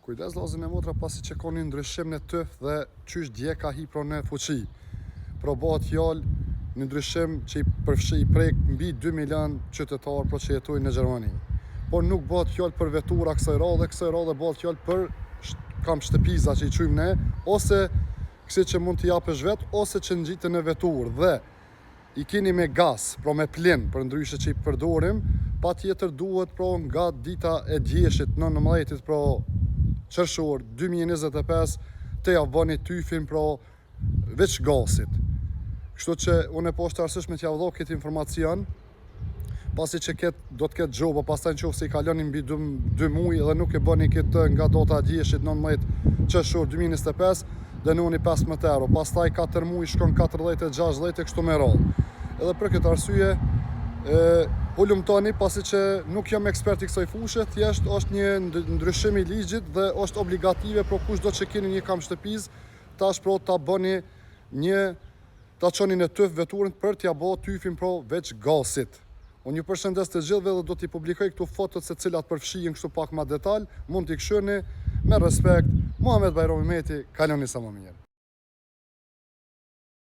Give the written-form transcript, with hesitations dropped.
Kujdes vllazën e motra pasi që ka një ndryshim në tyf dhe qysh dje ka hipro në fuqi. Pro bëhet fjalë një ndryshim që i prek mbi 2 milion qytetarë pro që jetojnë në Gjermani. Por nuk bëhet fjalë për vetura kësaj radhe bëhet fjalë për kam shtëpiza që i quajmë ne, ose kësi që mund t'i japësh vet, ose që ngjiten në veturë dhe i keni me gaz, pra me plin, për ndryshe që i përdorim, pa tjetër duhet nga dita e djeshit 19 qershor 2025 të ja bëni tyfin veç gazit. Kështu që unë e po është arsyeshme t'ja vëllë këtë informacion, pasi që do të ketë gjoba, pastaj nëse i kaloni mbi 2 muaj dhe nuk e bëni këtë nga data e djeshit 19 qershor 2025, dënoni 15 euro, pastaj 4 muaj shkon 40 e 60 e kështu me radhë. Edhe për këtë arsye, hulumtoni pasi që nuk jam ekspert i kësaj fushë, thjesht është një ndryshim i ligjit dhe është obligative për kushdo që keni një kam shtëpiz, tash ta bëni ta çoni në tyf veturën për t'ja bë tyfin veç gazit. Unë ju përshëndes të gjithëve dhe do t'i publikoj këtu fotot se cilat përfshihen kështu pak ma detaj, mund t'i këshirni, me respekt, Muhamet Bajrami Meti, kaloni sa më mirë.